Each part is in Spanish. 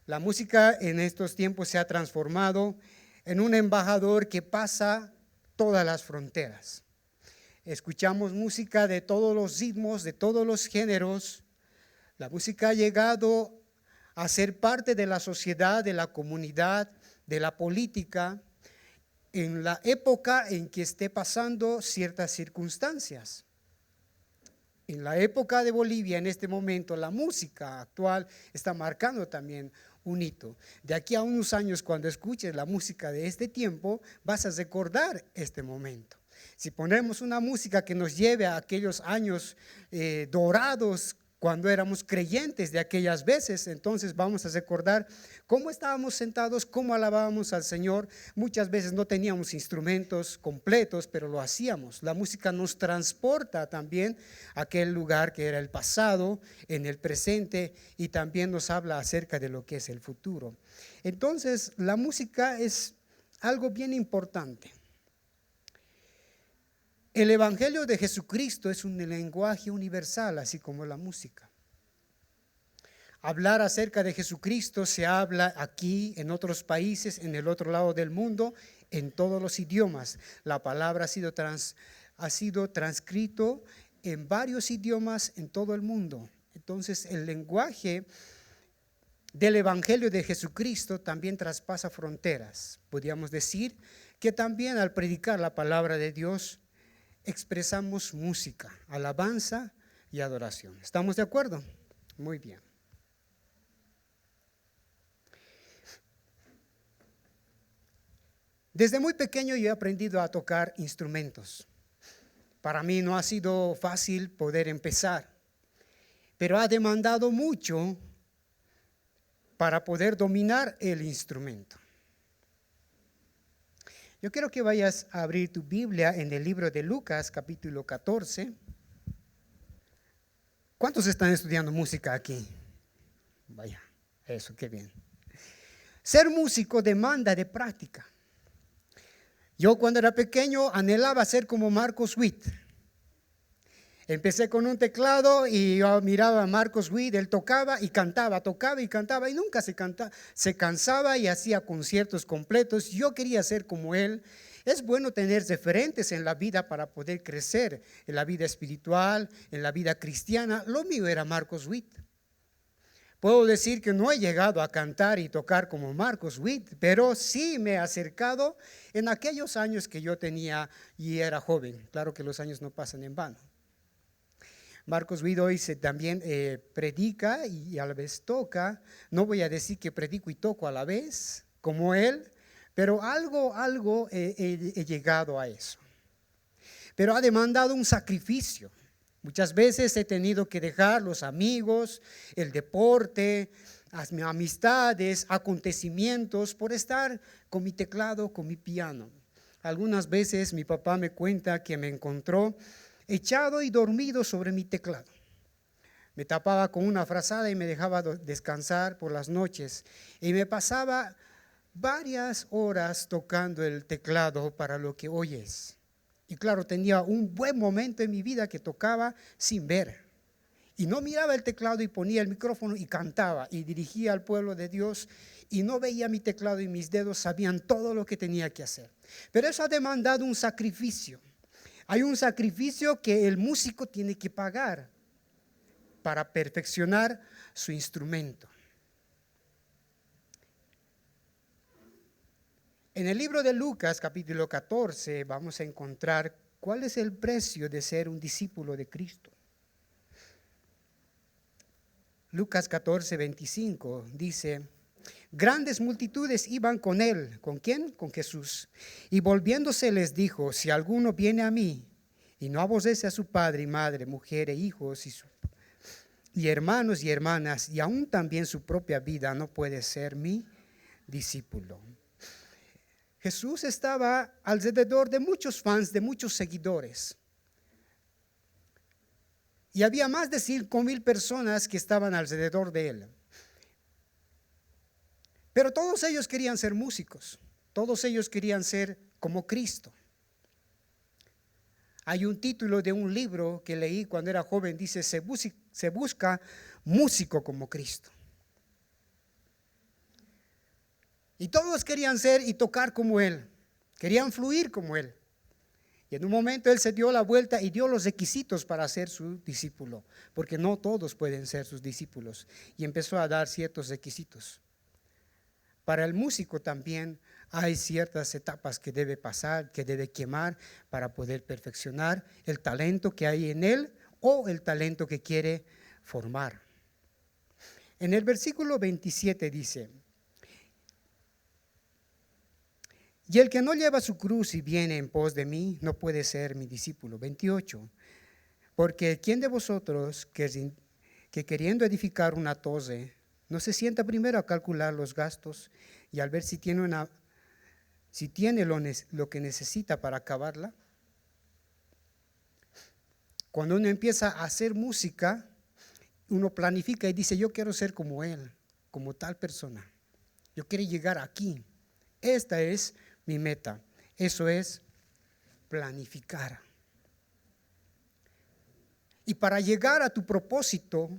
La música en estos tiempos se ha transformado en un embajador que pasa todas las fronteras. Escuchamos música de todos los ritmos, de todos los géneros. La música ha llegado a ser parte de la sociedad, de la comunidad, de la política, en la época en que esté pasando ciertas circunstancias. En la época de Bolivia, en este momento, la música actual está marcando también un hito. De aquí a unos años, cuando escuches la música de este tiempo, vas a recordar este momento. Si ponemos una música que nos lleve a aquellos años dorados, cuando éramos creyentes de aquellas veces, entonces vamos a recordar cómo estábamos sentados, cómo alabábamos al Señor. Muchas veces no teníamos instrumentos completos, pero lo hacíamos. La música nos transporta también a aquel lugar que era el pasado, en el presente, y también nos habla acerca de lo que es el futuro. Entonces, la música es algo bien importante. El Evangelio de Jesucristo es un lenguaje universal, así como la música. Hablar acerca de Jesucristo se habla aquí, en otros países, en el otro lado del mundo, en todos los idiomas. La palabra ha sido transcrito en varios idiomas en todo el mundo. Entonces, el lenguaje del Evangelio de Jesucristo también traspasa fronteras. Podríamos decir que también al predicar la palabra de Dios, expresamos música, alabanza y adoración. ¿Estamos de acuerdo? Muy bien. Desde muy pequeño yo he aprendido a tocar instrumentos. Para mí no ha sido fácil poder empezar, pero ha demandado mucho para poder dominar el instrumento. Yo quiero que vayas a abrir tu Biblia en el libro de Lucas, capítulo 14. ¿Cuántos están estudiando música aquí? Vaya, eso, qué bien. Ser músico demanda de práctica. Yo cuando era pequeño anhelaba ser como Marcos Witt. Empecé con un teclado y yo miraba a Marcos Witt, él tocaba y cantaba y nunca se cansaba y hacía conciertos completos. Yo quería ser como él. Es bueno tener referentes en la vida para poder crecer en la vida espiritual, en la vida cristiana. Lo mío era Marcos Witt. Puedo decir que no he llegado a cantar y tocar como Marcos Witt, pero sí me he acercado en aquellos años que yo tenía y era joven. Claro que los años no pasan en vano. Marcos Witt hoy también predica y a la vez toca. No voy a decir que predico y toco a la vez, como él, pero algo he llegado a eso. Pero ha demandado un sacrificio. Muchas veces he tenido que dejar los amigos, el deporte, las amistades, acontecimientos por estar con mi teclado, con mi piano. Algunas veces mi papá me cuenta que me encontró echado y dormido sobre mi teclado. Me tapaba con una frazada y me dejaba descansar por las noches. Y me pasaba varias horas tocando el teclado para lo que hoy es. Y claro, tenía un buen momento en mi vida que tocaba sin ver. Y no miraba el teclado y ponía el micrófono y cantaba y dirigía al pueblo de Dios y no veía mi teclado y mis dedos sabían todo lo que tenía que hacer. Pero eso ha demandado un sacrificio. Hay un sacrificio que el músico tiene que pagar para perfeccionar su instrumento. En el libro de Lucas, capítulo 14, vamos a encontrar cuál es el precio de ser un discípulo de Cristo. Lucas 14, 25 dice: grandes multitudes iban con él. ¿Con quién? Con Jesús. Y volviéndose les dijo: si alguno viene a mí y no aborrece a su padre y madre, mujer e hijos y hermanos y hermanas, y aún también su propia vida, no puede ser mi discípulo. Jesús estaba alrededor de muchos fans, de muchos seguidores. Y había más de 5,000 personas que estaban alrededor de él. Pero todos ellos querían ser músicos, todos ellos querían ser como Cristo. Hay un título de un libro que leí cuando era joven, dice: se busca músico como Cristo. Y todos querían ser y tocar como él, querían fluir como él. Y en un momento él se dio la vuelta y dio los requisitos para ser su discípulo, porque no todos pueden ser sus discípulos. Y empezó a dar ciertos requisitos. Para el músico también hay ciertas etapas que debe pasar, que debe quemar para poder perfeccionar el talento que hay en él o el talento que quiere formar. En el versículo 27 dice: y el que no lleva su cruz y viene en pos de mí, no puede ser mi discípulo. 28. Porque ¿quién de vosotros que queriendo edificar una torre, no se sienta primero a calcular los gastos y al ver si tiene lo que necesita para acabarla? Cuando uno empieza a hacer música, uno planifica y dice: yo quiero ser como él, como tal persona. Yo quiero llegar aquí. Esta es mi meta. Eso es planificar. Y para llegar a tu propósito,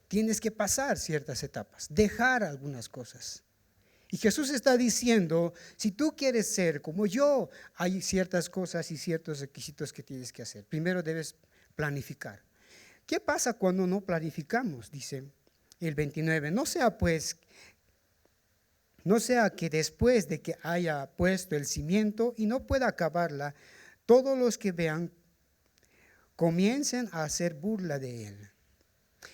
tienes que pasar ciertas etapas, dejar algunas cosas. Y Jesús está diciendo: si tú quieres ser como yo, hay ciertas cosas y ciertos requisitos que tienes que hacer. Primero debes planificar. ¿Qué pasa cuando no planificamos? Dice el 29. No sea que después de que haya puesto el cimiento y no pueda acabarla, todos los que vean comiencen a hacer burla de él.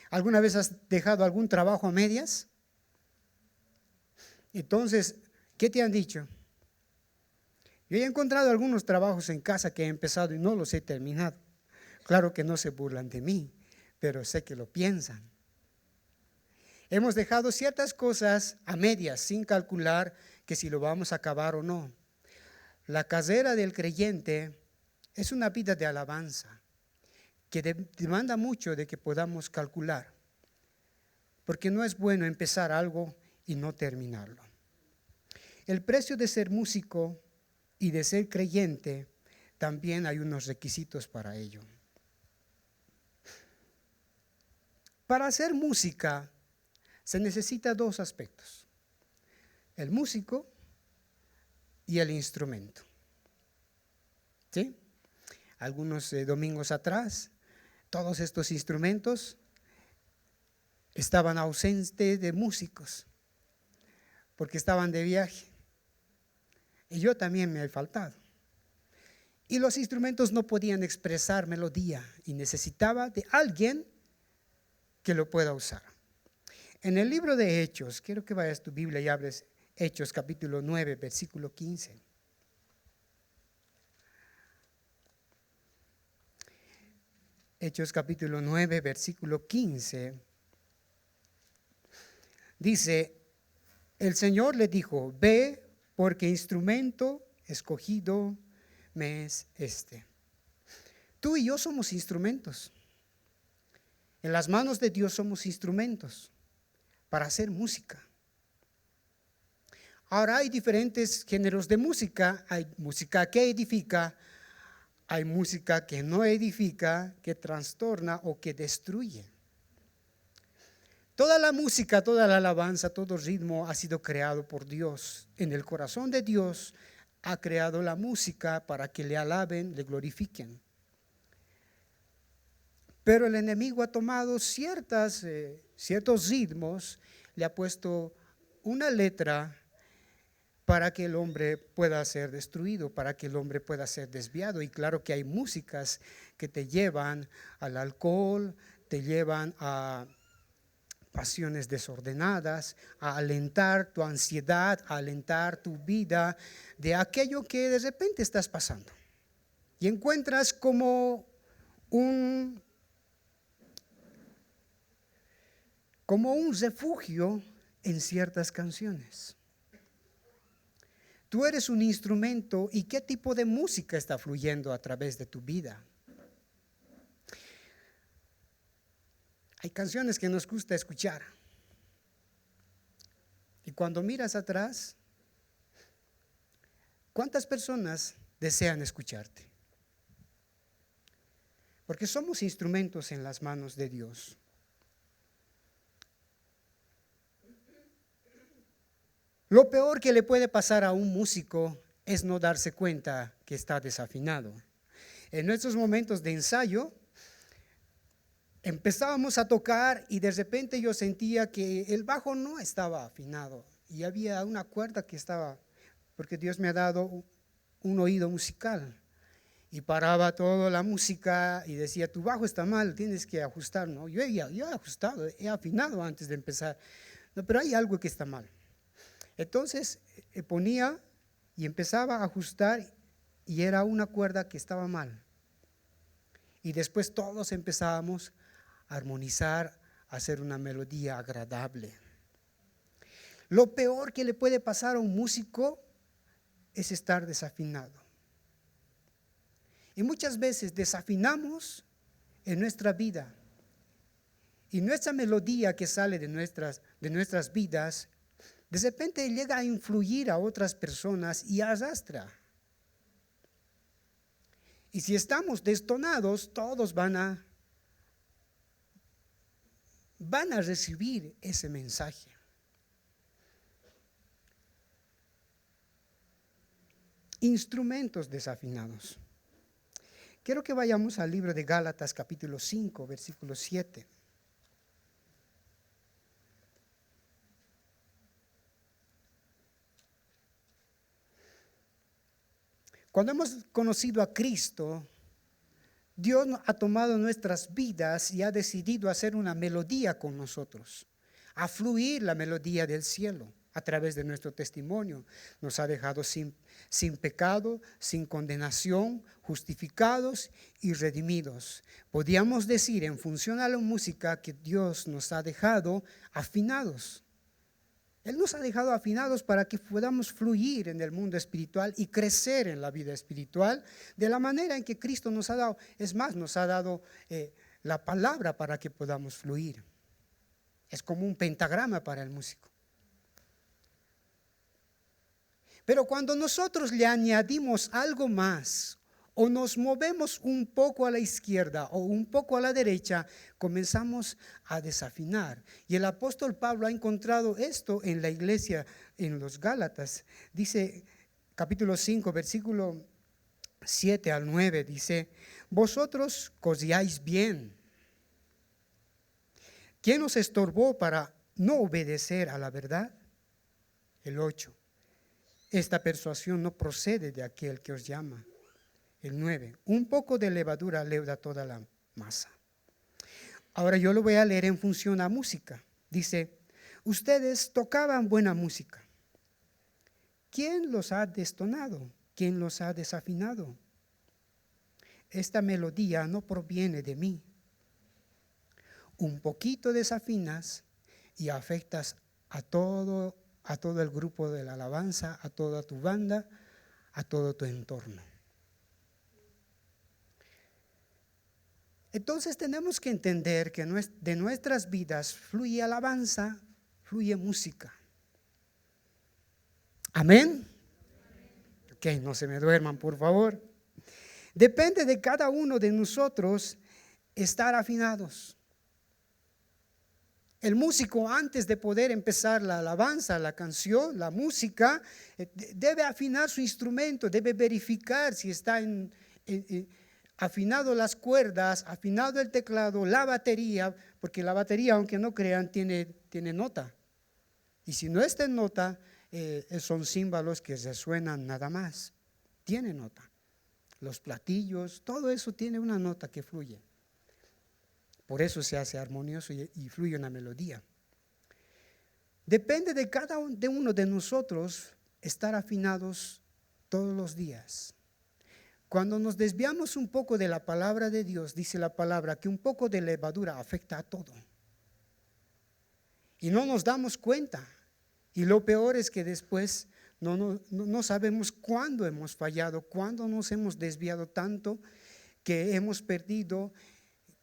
¿Alguna vez has dejado algún trabajo a medias? Entonces, ¿qué te han dicho? Yo he encontrado algunos trabajos en casa que he empezado y no los he terminado. Claro que no se burlan de mí, pero sé que lo piensan. Hemos dejado ciertas cosas a medias sin calcular que si lo vamos a acabar o no. La carrera del creyente es una vida de alabanza que demanda mucho de que podamos calcular, porque no es bueno empezar algo y no terminarlo. El precio de ser músico y de ser creyente, también hay unos requisitos para ello. Para hacer música se necesita dos aspectos: el músico y el instrumento. ¿Sí? Algunos domingos atrás, todos estos instrumentos estaban ausentes de músicos porque estaban de viaje. Y yo también me he faltado. Y los instrumentos no podían expresar melodía y necesitaba de alguien que lo pueda usar. En el libro de Hechos, quiero que vayas tu Biblia y abres Hechos capítulo 9, versículo 15. Hechos capítulo 9, versículo 15. Dice: el Señor le dijo: ve, porque instrumento escogido me es este. Tú y yo somos instrumentos. En las manos de Dios somos instrumentos para hacer música. Ahora hay diferentes géneros de música. Hay música que edifica, hay música que no edifica, que trastorna o que destruye. Toda la música, toda la alabanza, todo ritmo ha sido creado por Dios. En el corazón de Dios ha creado la música para que le alaben, le glorifiquen. Pero el enemigo ha tomado ciertos ritmos, le ha puesto una letra para que el hombre pueda ser destruido, para que el hombre pueda ser desviado. Y claro que hay músicas que te llevan al alcohol, te llevan a pasiones desordenadas, a alentar tu ansiedad, a alentar tu vida de aquello que de repente estás pasando. Y encuentras como un refugio en ciertas canciones. Tú eres un instrumento, y ¿qué tipo de música está fluyendo a través de tu vida? Hay canciones que nos gusta escuchar. Y cuando miras atrás, ¿cuántas personas desean escucharte? Porque somos instrumentos en las manos de Dios. Lo peor que le puede pasar a un músico es no darse cuenta que está desafinado. En nuestros momentos de ensayo, empezábamos a tocar y de repente yo sentía que el bajo no estaba afinado y había una cuerda que estaba, porque Dios me ha dado un oído musical. Y paraba toda la música y decía, tu bajo está mal, tienes que ajustar. No, yo he ajustado, he afinado antes de empezar. No, pero hay algo que está mal. Entonces ponía y empezaba a ajustar y era una cuerda que estaba mal. Y después todos empezábamos a armonizar, a hacer una melodía agradable. Lo peor que le puede pasar a un músico es estar desafinado. Y muchas veces desafinamos en nuestra vida. Y nuestra melodía que sale de nuestras vidas, de repente llega a influir a otras personas y arrastra. Y si estamos destonados, todos van a recibir ese mensaje. Instrumentos desafinados. Quiero que vayamos al libro de Gálatas capítulo 5, versículo 7. Cuando hemos conocido a Cristo, Dios ha tomado nuestras vidas y ha decidido hacer una melodía con nosotros, a fluir la melodía del cielo a través de nuestro testimonio. Nos ha dejado sin pecado, sin condenación, justificados y redimidos. Podríamos decir en función a la música que Dios nos ha dejado afinados. Él nos ha dejado afinados para que podamos fluir en el mundo espiritual y crecer en la vida espiritual de la manera en que Cristo nos ha dado. Es más, nos ha dado la palabra para que podamos fluir. Es como un pentagrama para el músico. Pero cuando nosotros le añadimos algo más o nos movemos un poco a la izquierda o un poco a la derecha, comenzamos a desafinar. Y el apóstol Pablo ha encontrado esto en la iglesia, en los Gálatas. Dice, capítulo 5, versículo 7 al 9, dice, vosotros cosíais bien. ¿Quién os estorbó para no obedecer a la verdad? El 8. Esta persuasión no procede de aquel que os llama. El 9. Un poco de levadura leuda toda la masa. Ahora yo lo voy a leer en función a música. Dice, ustedes tocaban buena música. ¿Quién los ha destonado? ¿Quién los ha desafinado? Esta melodía no proviene de mí. Un poquito desafinas y afectas a todo el grupo de la alabanza, a toda tu banda, a todo tu entorno. Entonces tenemos que entender que de nuestras vidas fluye alabanza, fluye música. ¿Amén? Ok, no se me duerman, por favor. Depende de cada uno de nosotros estar afinados. El músico, antes de poder empezar la alabanza, la canción, la música, debe afinar su instrumento, debe verificar si está afinado las cuerdas, afinado el teclado, la batería, porque la batería, aunque no crean, tiene nota. Y si no está en nota, son címbalos que resuenan nada más. Tiene nota. Los platillos, todo eso tiene una nota que fluye. Por eso se hace armonioso y fluye una melodía. Depende de cada uno de nosotros estar afinados todos los días. Cuando nos desviamos un poco de la palabra de Dios, dice la palabra que un poco de levadura afecta a todo. Y no nos damos cuenta. Y lo peor es que después no sabemos cuándo hemos fallado, cuándo nos hemos desviado tanto que hemos perdido,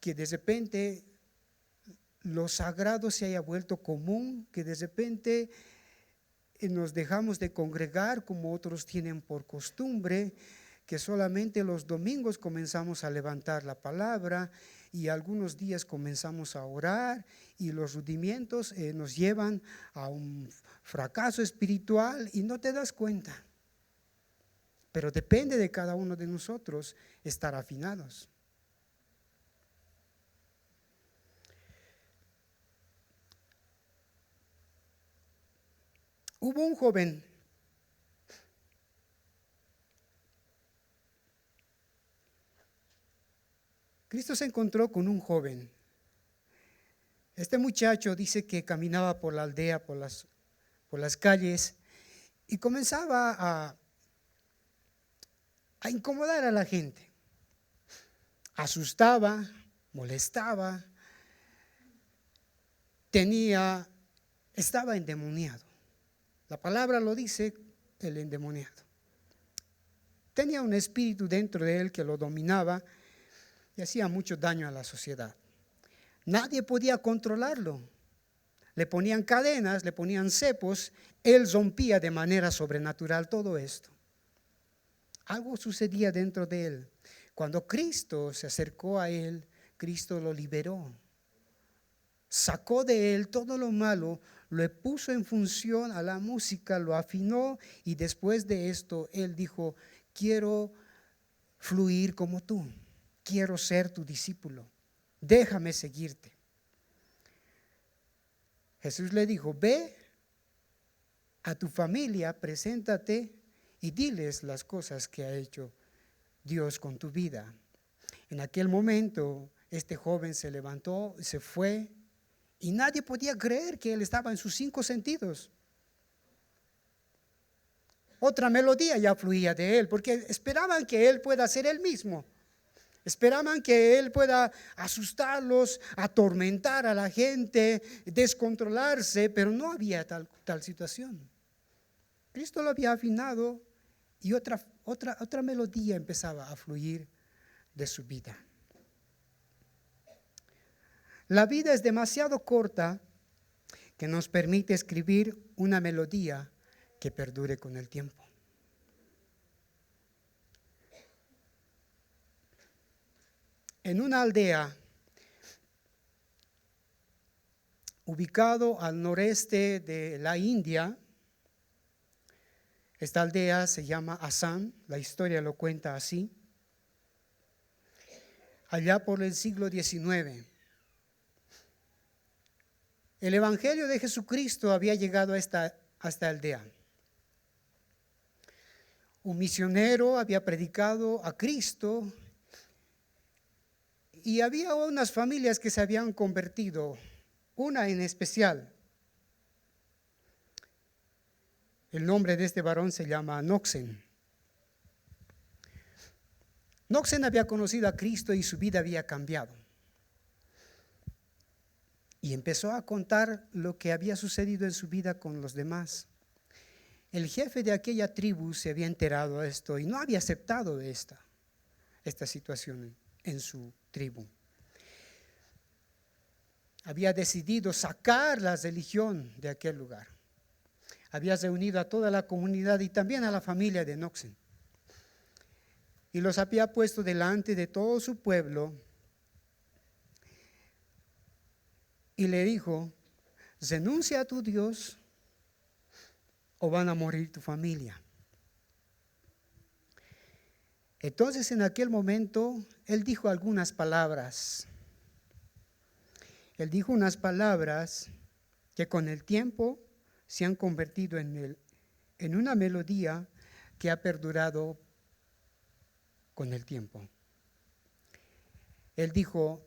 que de repente lo sagrado se haya vuelto común, que de repente nos dejamos de congregar como otros tienen por costumbre, que solamente los domingos comenzamos a levantar la palabra y algunos días comenzamos a orar y los rudimentos nos llevan a un fracaso espiritual y no te das cuenta. Pero depende de cada uno de nosotros estar afinados. Hubo un joven Cristo se encontró con un joven. Este muchacho dice que caminaba por la aldea, por las calles, y comenzaba a incomodar a la gente. Asustaba, molestaba, estaba endemoniado. La palabra lo dice, el endemoniado. Tenía un espíritu dentro de él que lo dominaba y hacía mucho daño a la sociedad. Nadie podía controlarlo. Le ponían cadenas, le ponían cepos, él rompía de manera sobrenatural todo esto. Algo sucedía dentro de él. Cuando Cristo se acercó a él, Cristo lo liberó. Sacó de él todo lo malo, lo puso en función a la música, lo afinó y después de esto él dijo: quiero fluir como tú, quiero ser tu discípulo, déjame seguirte. Jesús le dijo: ve a tu familia, preséntate y diles las cosas que ha hecho Dios con tu vida. En aquel momento este joven se levantó, se fue y nadie podía creer que él estaba en sus 5 sentidos. Otra melodía ya fluía de él porque esperaban que él pueda ser él mismo. Esperaban que él pueda asustarlos, atormentar a la gente, descontrolarse, pero no había tal situación. Cristo lo había afinado y otra melodía empezaba a fluir de su vida. La vida es demasiado corta que nos permite escribir una melodía que perdure con el tiempo. En una aldea ubicado al noreste de la India, esta aldea se llama Assam, la historia lo cuenta así. Allá por el siglo XIX, el evangelio de Jesucristo había llegado a esta aldea. Un misionero había predicado a Cristo y había unas familias que se habían convertido, una en especial. El nombre de este varón se llama Noxen. Noxen había conocido a Cristo y su vida había cambiado. Y empezó a contar lo que había sucedido en su vida con los demás. El jefe de aquella tribu se había enterado de esto y no había aceptado esta situación en su tribu. Había decidido sacar la religión de aquel lugar. Había reunido a toda la comunidad y también a la familia de Noxen. Y los había puesto delante de todo su pueblo y le dijo: renuncia a tu Dios o van a morir tu familia. Entonces en aquel momento él dijo algunas palabras. Él dijo unas palabras que con el tiempo se han convertido en una melodía que ha perdurado con el tiempo. Él dijo: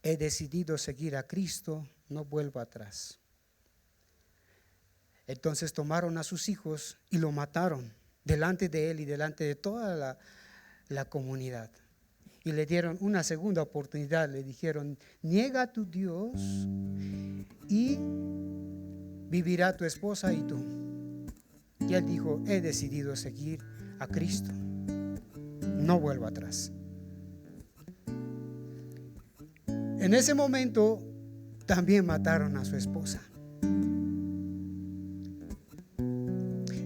he decidido seguir a Cristo, no vuelvo atrás. Entonces tomaron a sus hijos y lo mataron delante de él y delante de toda la comunidad. Y le dieron una segunda oportunidad, le dijeron: niega a tu Dios y vivirá tu esposa y tú. Y él dijo: he decidido seguir a Cristo, no vuelvo atrás. En ese momento también mataron a su esposa.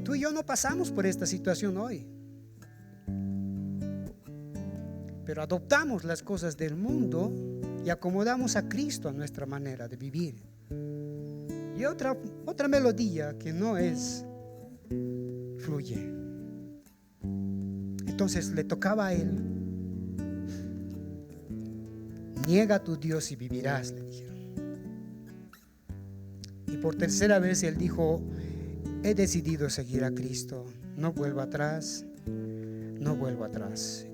Tú y yo no pasamos por esta situación hoy, pero adoptamos las cosas del mundo y acomodamos a Cristo a nuestra manera de vivir. Y otra melodía que no es, fluye. Entonces le tocaba a él. Niega a tu Dios y vivirás, le dijeron. Y por tercera vez él dijo: he decidido seguir a Cristo, no vuelvo atrás, no vuelvo atrás.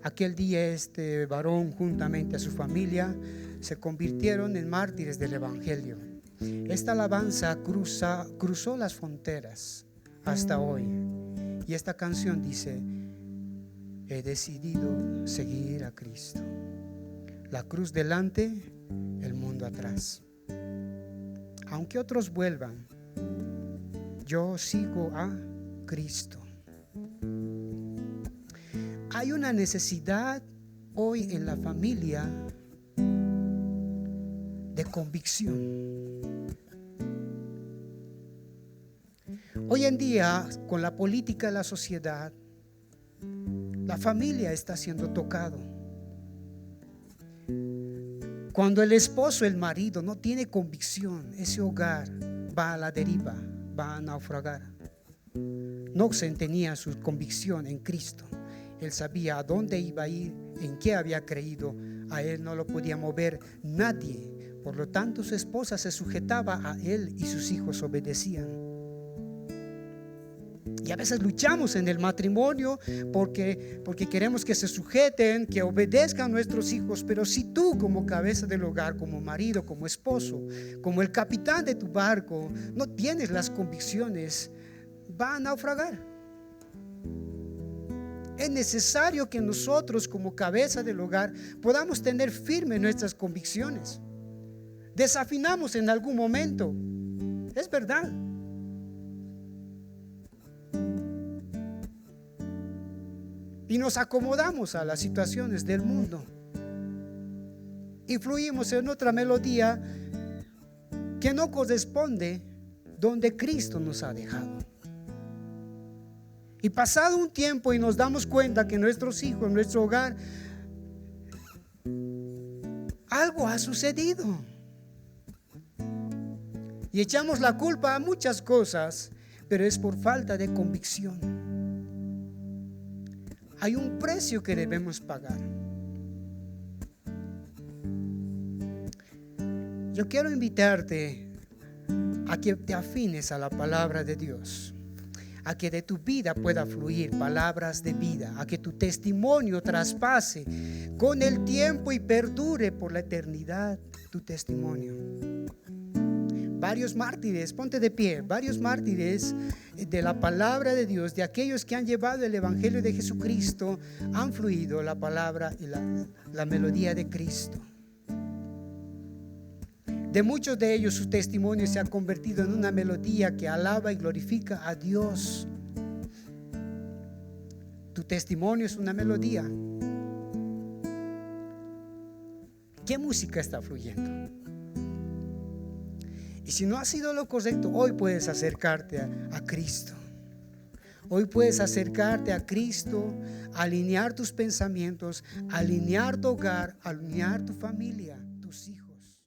Aquel día este varón juntamente a su familia se convirtieron en mártires del Evangelio. Esta alabanza cruzó las fronteras hasta hoy. Y esta canción dice: he decidido seguir a Cristo. La cruz delante, el mundo atrás. Aunque otros vuelvan, yo sigo a Cristo. Hay una necesidad hoy en la familia de convicción. Hoy en día, con la política de la sociedad, la familia está siendo tocado. Cuando el esposo, el marido, no tiene convicción, ese hogar va a la deriva, va a naufragar. Noxen tenía su convicción en Cristo. Él sabía a dónde iba a ir, en qué había creído. A él no lo podía mover nadie. Por lo tanto, su esposa se sujetaba a él y sus hijos obedecían. Y a veces luchamos en el matrimonio porque queremos que se sujeten, que obedezcan a nuestros hijos. Pero si tú, como cabeza del hogar, como marido, como esposo, como el capitán de tu barco, no tienes las convicciones, va a naufragar. Es necesario que nosotros, como cabeza del hogar, podamos tener firmes nuestras convicciones. Desafinamos en algún momento, es verdad. Y nos acomodamos a las situaciones del mundo. Y fluimos en otra melodía que no corresponde donde Cristo nos ha dejado. Y pasado un tiempo y nos damos cuenta que nuestros hijos, en nuestro hogar, algo ha sucedido. Y echamos la culpa a muchas cosas, pero es por falta de convicción. Hay un precio que debemos pagar. Yo quiero invitarte a que te afines a la palabra de Dios, a que de tu vida pueda fluir palabras de vida, a que tu testimonio traspase con el tiempo y perdure por la eternidad tu testimonio. Varios mártires, ponte de pie, varios mártires de la palabra de Dios, de aquellos que han llevado el evangelio de Jesucristo, han fluido la palabra y la melodía de Cristo. De muchos de ellos su testimonio se ha convertido en una melodía que alaba y glorifica a Dios. Tu testimonio es una melodía. ¿Qué música está fluyendo? Y si no ha sido lo correcto, hoy puedes acercarte a Cristo. Hoy puedes acercarte a Cristo, alinear tus pensamientos, alinear tu hogar, alinear tu familia, tus hijos.